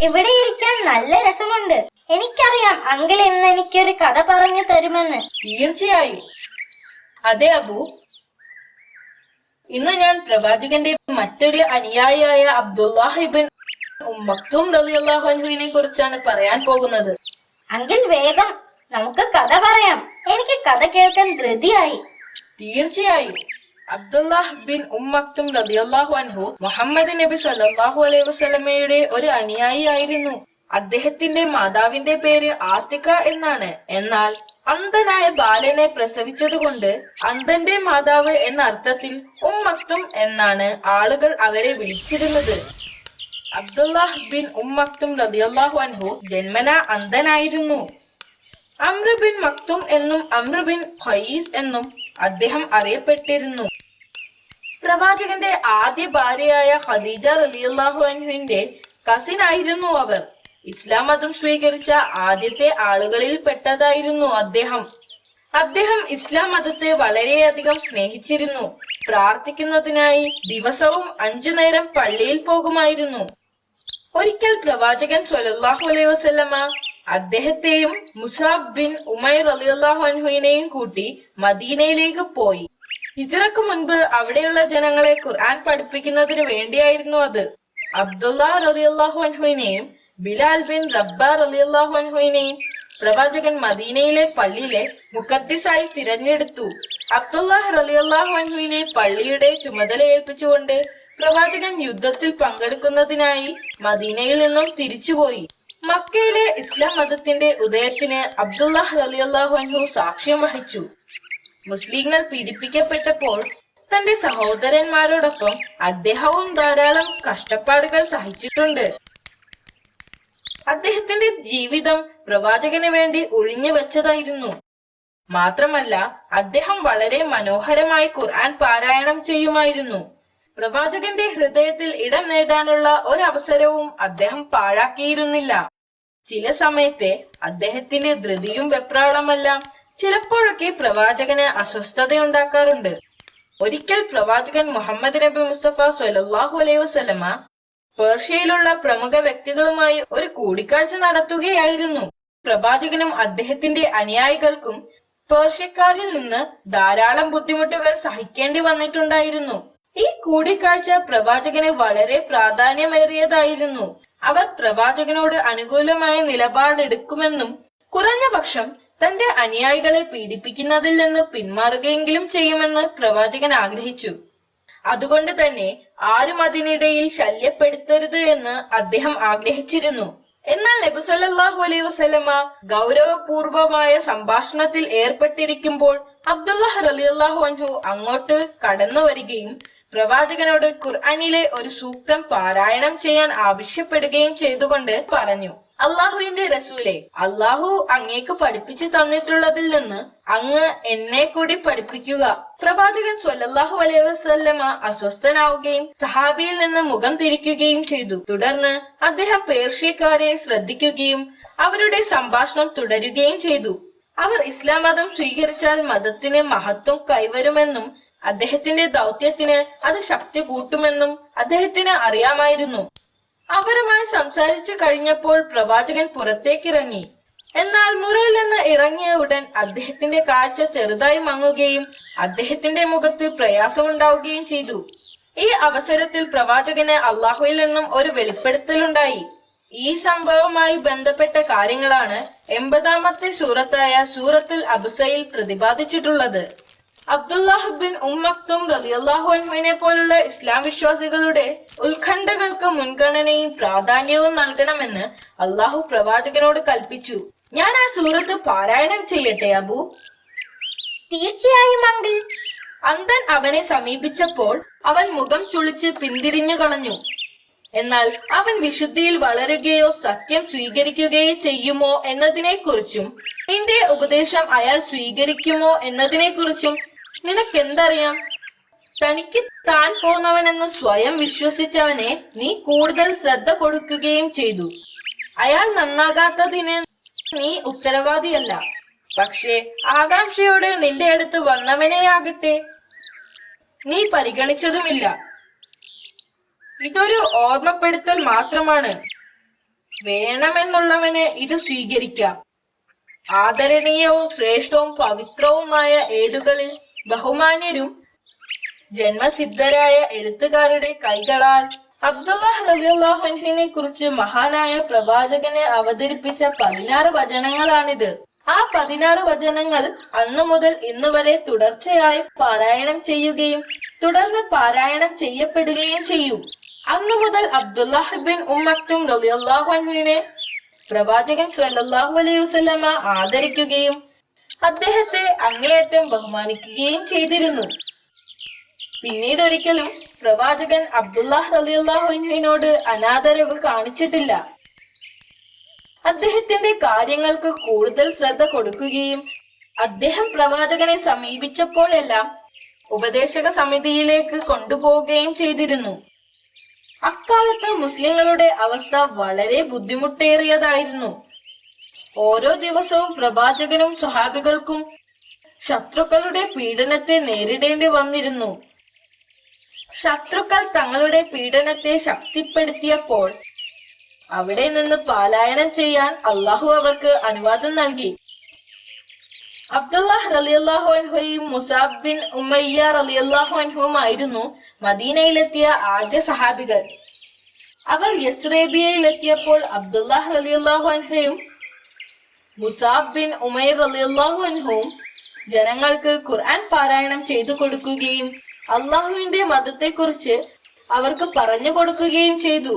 ഇവിടെ ഇരിക്കാൻ നല്ല രസമുണ്ട്. എനിക്കറിയാം അങ്കിൾ ഇന്ന് എനിക്കൊരു കഥ പറഞ്ഞു തരുമെന്ന്. തീർച്ചയായും. അതെ അബു, ഇന്ന് ഞാൻ പ്രവാചകന്റെ മറ്റൊരു അനുയായിയായ അബ്ദുല്ലാഹ് ഇബ്ൻ മക്തൂം റളിയല്ലാഹു അൻഹുവിനെ കുറിച്ചാണ് പറയാൻ പോകുന്നത്. അങ്കിൾ വേഗം നമുക്ക് കഥ പറയാം. എനിക്ക് കഥ കേൾക്കാൻ ധൃതിയായി. തീർച്ചയായും. അബ്ദുല്ലാഹ് ബിൻ മക്തൂം റളിയല്ലാഹു അൻഹു മുഹമ്മദ് നബി സല്ലല്ലാഹു അലൈഹി വസല്ലമയുടെ ഒരു അനുയായി ആയിരുന്നു. അദ്ദേഹത്തിന്റെ മാതാവിന്റെ പേര് ആത്തിക എന്നാണ്. എന്നാൽ അന്ധനായ ബാലനെ പ്രസവിച്ചതുകൊണ്ട് അന്ധന്റെ മാതാവ് എന്ന അർത്ഥത്തിൽ മക്തും എന്നാണ് ആളുകൾ അവരെ വിളിച്ചിരുന്നത്. അബ്ദുല്ലാഹ് ബിൻ മക്തൂം റളിയല്ലാഹു അൻഹു ജന്മനാ അന്ധനായിരുന്നു. അംർ ബിൻ മക്തും എന്നും അംർ ബിൻ ഖൈസ് എന്നും അദ്ദേഹം അറിയപ്പെട്ടിരുന്നു. പ്രവാചകന്റെ ആദ്യ ഭാര്യയായ ഖദീജ റളിയല്ലാഹു അൻഹുവിന്റെ കസിൻ ആയിരുന്നു അവർ. ഇസ്ലാം മതം സ്വീകരിച്ച ആദ്യത്തെ ആളുകളിൽ പെട്ടതായിരുന്നു അദ്ദേഹം ഇസ്ലാം മതത്തെ വളരെയധികം സ്നേഹിച്ചിരുന്നു. പ്രാർത്ഥിക്കുന്നതിനായി ദിവസവും 5 നേരം പള്ളിയിൽ പോകുമായിരുന്നു. ഒരിക്കൽ പ്രവാചകൻ സ്വല്ലല്ലാഹു അലൈഹി വസല്ലമ അദ്ദേഹത്തെയും മുസാബ് ബിൻ ഉമൈർ റളിയല്ലാഹു അൻഹുവിനെയും കൂട്ടി മദീനയിലേക്ക് പോയി. ഹിജ്റക്ക് മുൻപ് അവിടെയുള്ള ജനങ്ങളെ ഖുർആൻ പഠിപ്പിക്കുന്നതിന് വേണ്ടിയായിരുന്നു അത്. അബ്ദുല്ലാഹ് റളിയല്ലാഹു അൻഹുവിനെയും ബിലാൽ ബിൻ റബ്ബ റളിയല്ലാഹു അൻഹുവിനെയും പ്രവാചകൻ മദീനയിലെ പള്ളിയിലെ മുഖദ്ദിസായി തിരഞ്ഞെടുത്തു. അബ്ദുല്ലാഹ് റളിയല്ലാഹു അൻഹുവിനെ പള്ളിയുടെ ചുമതല ഏൽപ്പിച്ചുകൊണ്ട് പ്രവാചകൻ യുദ്ധത്തിൽ പങ്കെടുക്കുന്നതിനായി മദീനയിൽ നിന്നും തിരിച്ചുപോയി. മക്കയിലെ ഇസ്ലാം മതത്തിന്റെ ഉദയത്തിന് അബ്ദുല്ലാഹ് റളിയല്ലാഹു അൻഹു സാക്ഷ്യം വഹിച്ചു. മുസ്ലിങ്ങൾ പീഡിപ്പിക്കപ്പെട്ടപ്പോൾ തന്റെ സഹോദരന്മാരോടൊപ്പം അദ്ദേഹവും ധാരാളം കഷ്ടപ്പാടുകൾ സഹിച്ചിട്ടുണ്ട്. അദ്ദേഹത്തിന്റെ ജീവിതം പ്രവാചകന് വേണ്ടി ഒഴിഞ്ഞു വെച്ചതായിരുന്നു. മാത്രമല്ല അദ്ദേഹം വളരെ മനോഹരമായി ഖുർആൻ പാരായണം ചെയ്യുമായിരുന്നു. പ്രവാചകന്റെ ഹൃദയത്തിൽ ഇടം നേടാനുള്ള ഒരവസരവും അദ്ദേഹം പാഴാക്കിയിരുന്നില്ല. ചില സമയത്തെ അദ്ദേഹത്തിന്റെ ധൃതിയും വെപ്രാളമെല്ലാം ചിലപ്പോഴൊക്കെ പ്രവാചകന് അസ്വസ്ഥതയുണ്ടാക്കാറുണ്ട്. ഒരിക്കൽ പ്രവാചകൻ മുഹമ്മദ് നബി മുസ്തഫ സ്വല്ലല്ലാഹു അലൈഹി വസല്ലമ പേർഷ്യയിലുള്ള പ്രമുഖ വ്യക്തികളുമായി ഒരു കൂടിക്കാഴ്ച നടത്തുകയായിരുന്നു. പ്രവാചകനും അദ്ദേഹത്തിന്റെ അനുയായികൾക്കും പേർഷ്യക്കാരിൽ നിന്ന് ധാരാളം ബുദ്ധിമുട്ടുകൾ സഹിക്കേണ്ടി വന്നിട്ടുണ്ടായിരുന്നു. ഈ കൂടിക്കാഴ്ച പ്രവാചകന് വളരെ പ്രാധാന്യമേറിയതായിരുന്നു. അവർ പ്രവാചകനോട് അനുകൂലമായ നിലപാടെടുക്കുമെന്നും കുറഞ്ഞ പക്ഷം തന്റെ അനുയായികളെ പീഡിപ്പിക്കുന്നതിൽ നിന്ന് പിന്മാറുകയെങ്കിലും ചെയ്യുമെന്ന് പ്രവാചകൻ ആഗ്രഹിച്ചു. അതുകൊണ്ട് തന്നെ ആരും അതിനിടയിൽ ശല്യപ്പെടുത്തരുത് എന്ന് അദ്ദേഹം ആഗ്രഹിച്ചിരുന്നു. എന്നാൽ നബി സല്ലല്ലാഹു അലൈഹി വസല്ലമ ഗൗരവപൂർവമായ സംഭാഷണത്തിൽ ഏർപ്പെട്ടിരിക്കുമ്പോൾ അബ്ദുല്ലാഹ് റളിയല്ലാഹു അൻഹു അങ്ങോട്ട് കടന്നു വരികയും പ്രവാചകനോട് ഖുർആനിലെ ഒരു സൂക്തം പാരായണം ചെയ്യാൻ ആവശ്യപ്പെടുകയും ചെയ്തുകൊണ്ട് പറഞ്ഞു: അള്ളാഹുവിന്റെ റസൂലെ, അള്ളാഹു അങ്ങേക്ക് പഠിപ്പിച്ചു തന്നിട്ടുള്ളതിൽ നിന്ന് അങ്ങ് എന്നെ കൂടി പഠിപ്പിക്കുക. പ്രവാചകൻ സ്വല്ലല്ലാഹു അലൈഹി വസല്ലമ അസ്വസ്ഥനാവുകയും സഹാബിയിൽ നിന്ന് മുഖം തിരിക്കുകയും ചെയ്തു. തുടർന്ന് അദ്ദേഹം പേർഷ്യക്കാരെ ശ്രദ്ധിക്കുകയും അവരുടെ സംഭാഷണം തുടരുകയും ചെയ്തു. അവർ ഇസ്ലാം മതം സ്വീകരിച്ചാൽ മതത്തിന് മഹത്വം കൈവരുമെന്നും അദ്ദേഹത്തിന്റെ ദൗത്യത്തിന് അത് ശക്തി കൂട്ടുമെന്നും അദ്ദേഹത്തിന് അറിയാമായിരുന്നു. അവരുമായി സംസാരിച്ചു കഴിഞ്ഞപ്പോൾ പ്രവാചകൻ പുറത്തേക്കിറങ്ങി. എന്നാൽ മുറിയിൽ നിന്ന് ഇറങ്ങിയ ഉടൻ അദ്ദേഹത്തിന്റെ കാഴ്ച ചെറുതായി മങ്ങുകയും അദ്ദേഹത്തിന്റെ മുഖത്ത് പ്രയാസമുണ്ടാവുകയും ചെയ്തു. ഈ അവസരത്തിൽ പ്രവാചകന് അള്ളാഹുവിൽ നിന്നും ഒരു വെളിപ്പെടുത്തലുണ്ടായി. ഈ സംഭവവുമായി ബന്ധപ്പെട്ട കാര്യങ്ങളാണ് 80-ാമത്തെ സൂറത്തായ സൂറത്തുൽ അബ്സയിൽ പ്രതിപാദിച്ചിട്ടുള്ളത്. അബ്ദുല്ലാഹ് ബിൻ മക്തൂം റളിയല്ലാഹു അൻഹുവിനെ പോലുള്ള ഇസ്ലാം വിശ്വാസികളുടെ ഉത്കണ്ഠകൾക്ക് മുൻഗണനയും പ്രാധാന്യവും നൽകണമെന്ന് അള്ളാഹു പ്രവാചകനോട് കൽപ്പിച്ചു. ഞാൻ ആ സൂറത്ത് പാരായണം ചെയ്യട്ടെ അബു? തീർച്ചയായും അങ്കിൾ. അന്ധൻ അവനെ സമീപിച്ചപ്പോൾ അവൻ മുഖം ചുളിച്ച് പിന്തിരിഞ്ഞു കളഞ്ഞു. എന്നാൽ അവൻ വിശുദ്ധിയിൽ വളരുകയോ സത്യം സ്വീകരിക്കുകയോ ചെയ്യുമോ എന്നതിനെക്കുറിച്ചും നിന്റെ ഉപദേശം അയാൾ സ്വീകരിക്കുമോ എന്നതിനെക്കുറിച്ചും നിനക്കെന്തറിയാം? തനിക്ക് താൻ പോന്നവനെന്ന് സ്വയം വിശ്വസിച്ചവനെ നീ കൂടുതൽ ശ്രദ്ധ കൊടുക്കുകയും ചെയ്തു. അയാൾ നന്നാകാത്തതിന് നീ ഉത്തരവാദിയല്ല. പക്ഷേ ആകാംക്ഷയോടെ നിന്റെ അടുത്ത് വന്നവനെയാകട്ടെ നീ പരിഗണിച്ചതുമില്ല. ഇതൊരു ഓർമ്മപ്പെടുത്തൽ മാത്രമാണ്. വേണമെന്നുള്ളവന് ഇത് സ്വീകരിക്കാം. ആദരണീയവും ശ്രേഷ്ഠവും പവിത്രവുമായ ഏടുകളിൽ ബഹുമാന്യരും ജന്മസിദ്ധരായ എഴുത്തുകാരുടെ കൈകളാൽ അബ്ദുല്ലാഹ് റളിയല്ലാഹു അൻഹുവിനെ കുറിച്ച് മഹാനായ പ്രവാചകനെ അവതരിപ്പിച്ച 16 വചനങ്ങളാണിത്. ആ 16 വചനങ്ങൾ അന്നു മുതൽ ഇന്നു വരെ തുടർച്ചയായി പാരായണം ചെയ്യുകയും തുടർന്ന് പാരായണം ചെയ്യപ്പെടുകയും ചെയ്യും. അന്നു മുതൽ അബ്ദുല്ലാഹ് ബിൻ മക്തും റളിയല്ലാഹു അൻഹുവിനെ പ്രവാചകൻ സ്വല്ലല്ലാഹു അലൈഹി വസല്ലമ ആദരിക്കുകയും അദ്ദേഹത്തെ അങ്ങേയറ്റം ബഹുമാനിക്കുകയും ചെയ്തിരുന്നു. പിന്നീട് ഒരിക്കലും പ്രവാചകൻ അബ്ദുല്ലാഹ് റളിയല്ലാഹു അൻഹുവിനോട് അനാദരവ് കാണിച്ചിട്ടില്ല. അദ്ദേഹത്തിന്റെ കാര്യങ്ങൾക്ക് കൂടുതൽ ശ്രദ്ധ കൊടുക്കുകയും അദ്ദേഹം പ്രവാചകനെ സമീപിച്ചപ്പോഴെല്ലാം ഉപദേശക സമിതിയിലേക്ക് കൊണ്ടുപോവുകയും ചെയ്തിരുന്നു. അക്കാലത്ത് മുസ്ലിങ്ങളുടെ അവസ്ഥ വളരെ ബുദ്ധിമുട്ടേറിയതായിരുന്നു. ഓരോ ദിവസവും പ്രവാചകനും സ്വഹാബികൾക്കും ശത്രുക്കളുടെ പീഡനത്തെ നേരിടേണ്ടി വന്നിരുന്നു. ശത്രുക്കൾ തങ്ങളുടെ പീഡനത്തെ ശക്തിപ്പെടുത്തിയപ്പോൾ അവിടെ നിന്ന് പലായനം ചെയ്യാൻ അള്ളാഹു അവർക്ക് അനുവാദം നൽകി. അബ്ദുല്ലാഹ് റളിയല്ലാഹു അൻഹുവും മുസാബ് ബിൻ ഉമയ്യ റളിയല്ലാഹു അൻഹുവുമായിരുന്നു മദീനയിലെത്തിയ ആദ്യ സഹാബികൾ. അവർ യസ്രബിയയിലെത്തിയപ്പോൾ അബ്ദുല്ലാഹ് റളിയല്ലാഹു അൻഹുവും മുസാബ് ബിൻ ഉമൈർ റളിയല്ലാഹു അൻഹുവും ജനങ്ങൾക്ക് ഖുർആൻ പാരായണം ചെയ്തു കൊടുക്കുകയും അള്ളാഹുവിന്റെ മതത്തെക്കുറിച്ച് അവർക്ക് പറഞ്ഞു കൊടുക്കുകയും ചെയ്തു.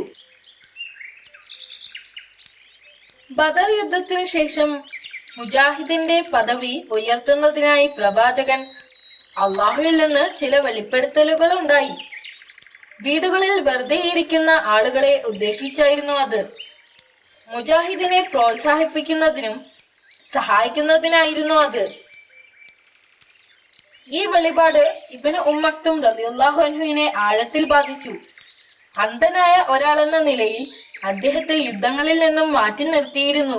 ബദർ യുദ്ധത്തിനു ശേഷം മുജാഹിദിന്റെ പദവി ഉയർത്തുന്നതിനായി പ്രവാചകൻ അള്ളാഹുവിൽ നിന്ന് ചില വെളിപ്പെടുത്തലുകൾ ഉണ്ടായി. വീടുകളിൽ വെറുതെ ഇരിക്കുന്ന ആളുകളെ ഉദ്ദേശിച്ചായിരുന്നു അത്. മുജാഹിദിനെ പ്രോത്സാഹിപ്പിക്കുന്നതിനും സഹായിക്കുന്നതിനായിരുന്നു അത്. ഈ വെളിപാട് ഇബ്നു മക്തും റളിയല്ലാഹു അൻഹുവിനെ ആഴത്തിൽ ബാധിച്ചു. അന്ധനായ ഒരാളെന്ന നിലയിൽ അദ്ദേഹത്തെ യുദ്ധങ്ങളിൽ നിന്നും മാറ്റി നിർത്തിയിരുന്നു.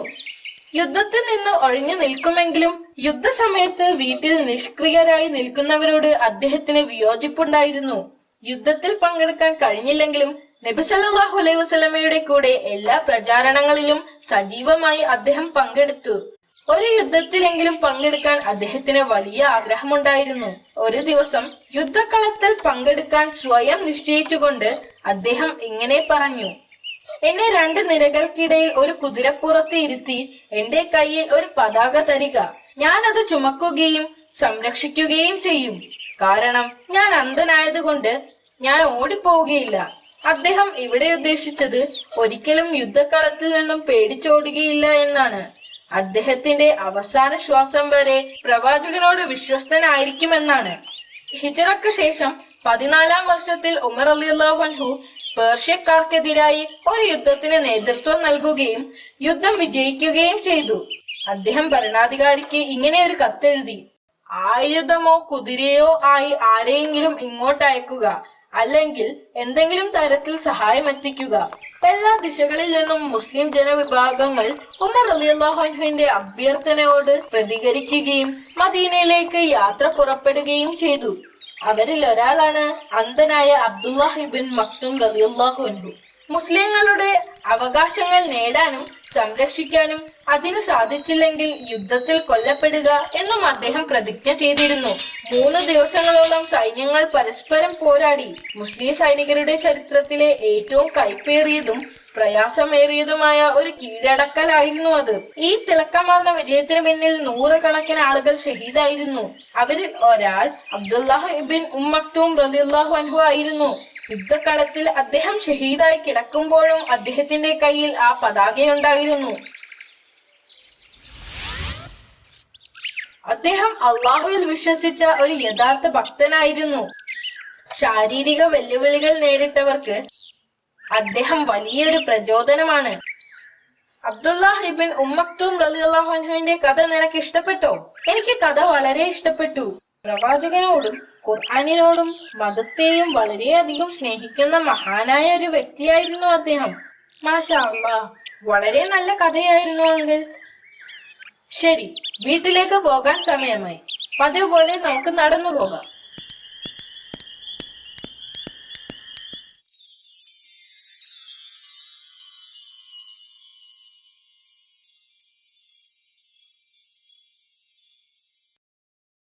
യുദ്ധത്തിൽ നിന്ന് ഒഴിഞ്ഞു നിൽക്കുമെങ്കിലും യുദ്ധസമയത്ത് വീട്ടിൽ നിഷ്ക്രിയരായി നിൽക്കുന്നവരോട് അദ്ദേഹത്തിന് വിയോജിപ്പുണ്ടായിരുന്നു. യുദ്ധത്തിൽ പങ്കെടുക്കാൻ കഴിഞ്ഞില്ലെങ്കിലും നബി സല്ലല്ലാഹു അലൈഹി വസല്ലമയുടെ കൂടെ എല്ലാ പ്രചാരണങ്ങളിലും സജീവമായി അദ്ദേഹം പങ്കെടുത്തു. ഒരു യുദ്ധത്തിലെങ്കിലും പങ്കെടുക്കാൻ അദ്ദേഹത്തിന് വലിയ ആഗ്രഹമുണ്ടായിരുന്നു. ഒരു ദിവസം യുദ്ധക്കളത്തിൽ പങ്കെടുക്കാൻ സ്വയം നിശ്ചയിച്ചുകൊണ്ട് അദ്ദേഹം ഇങ്ങനെ പറഞ്ഞു: എന്നെ 2 നിരകൾക്കിടയിൽ ഒരു കുതിരപ്പുറത്ത് ഇരുത്തി എന്റെ കയ്യിൽ ഒരു പതാക തരിക. ഞാൻ അത് ചുമക്കുകയും സംരക്ഷിക്കുകയും ചെയ്യും. കാരണം ഞാൻ അന്ധനായതുകൊണ്ട് ഞാൻ ഓടിപ്പോവുകയില്ല. അദ്ദേഹം ഇവിടെ ഉദ്ദേശിച്ചത് ഒരിക്കലും യുദ്ധക്കളത്തിൽ നിന്നും പേടിച്ചോടുകയില്ല എന്നാണ്. അദ്ദേഹത്തിന്റെ അവസാന ശ്വാസം വരെ പ്രവാചകനോട് വിശ്വസ്തനായിരിക്കുമെന്നാണ്. ഹിജറക്ക് ശേഷം 14-ാം വർഷത്തിൽ ഉമർ റളിയല്ലാഹു അൻഹു പേർഷ്യക്കാർക്കെതിരായി ഒരു യുദ്ധത്തിന് നേതൃത്വം നൽകുകയും യുദ്ധം വിജയിക്കുകയും ചെയ്തു. അദ്ദേഹം ഭരണാധികാരിക്ക് ഇങ്ങനെ ഒരു കത്തെഴുതി: ആയുധമോ കുതിരയോ ആയി ആരെയെങ്കിലും ഇങ്ങോട്ട് അയക്കുക, അല്ലെങ്കിൽ എന്തെങ്കിലും തരത്തിൽ സഹായം എത്തിക്കുക. എല്ലാ ദിശകളിൽ നിന്നും മുസ്ലിം ജനവിഭാഗങ്ങൾ ഉമർ റളിയല്ലാഹു അൻഹുവിന്റെ അഭ്യർത്ഥനയോട് പ്രതികരിക്കുകയും മദീനയിലേക്ക് യാത്ര പുറപ്പെടുകയും ചെയ്തു. അവരിൽ ഒരാളാണ് അന്ധനായ അബ്ദുല്ലാഹ് ഇബ്ൻ മക്തും റളിയല്ലാഹു അൻഹു. മുസ്ലിങ്ങളുടെ അവകാശങ്ങൾ നേടാനും സംരക്ഷിക്കാനും അതിന് സാധിച്ചില്ലെങ്കിൽ യുദ്ധത്തിൽ കൊല്ലപ്പെടുക എന്നും അദ്ദേഹം പ്രതിജ്ഞ ചെയ്തിരുന്നു. 3 ദിവസങ്ങളോളം സൈന്യങ്ങൾ പരസ്പരം പോരാടി. മുസ്ലിം സൈനികരുടെ ചരിത്രത്തിലെ ഏറ്റവും കൈപ്പേറിയതും പ്രയാസമേറിയതുമായ ഒരു കീഴടക്കലായിരുന്നു അത്. ഈ തിളക്കമാർന്ന വിജയത്തിന് പിന്നിൽ 100 കണക്കിന് ആളുകൾ ഷഹീദായിരുന്നു. അവരിൽ ഒരാൾ അബ്ദുല്ലാഹ് ഇബ്ൻ മക്തും റളിയല്ലാഹു അൻഹു ആയിരുന്നു. യുദ്ധക്കളത്തിൽ അദ്ദേഹം ഷഹീദായി കിടക്കുമ്പോഴും അദ്ദേഹത്തിന്റെ കയ്യിൽ ആ പതാകയുണ്ടായിരുന്നു. അദ്ദേഹം അള്ളാഹുവിൽ വിശ്വസിച്ച ഒരു യഥാർത്ഥ ഭക്തനായിരുന്നു. ശാരീരിക വെല്ലുവിളികൾ നേരിട്ടവർക്ക് അദ്ദേഹം വലിയൊരു പ്രചോദനമാണ്. അബ്ദുല്ലാഹ് ഇബ്ൻ മക്തും റളിയല്ലാഹു അൻഹുവിന്റെ കഥ നിനക്ക് ഇഷ്ടപ്പെട്ടോ? എനിക്ക് കഥ വളരെ ഇഷ്ടപ്പെട്ടു. പ്രവാചകനോടും ഖുർആനിനോടും മതത്തെയും വളരെയധികം സ്നേഹിക്കുന്ന മഹാനായ ഒരു വ്യക്തിയായിരുന്നു അദ്ദേഹം. മാഷാ അല്ലാഹ്, വളരെ നല്ല കഥയായിരുന്നു അങ്കിൾ. ശരി, വീട്ടിലേക്ക് പോകാൻ സമയമായി. പതിവ് പോലെ നമുക്ക് നടന്നു പോകാം.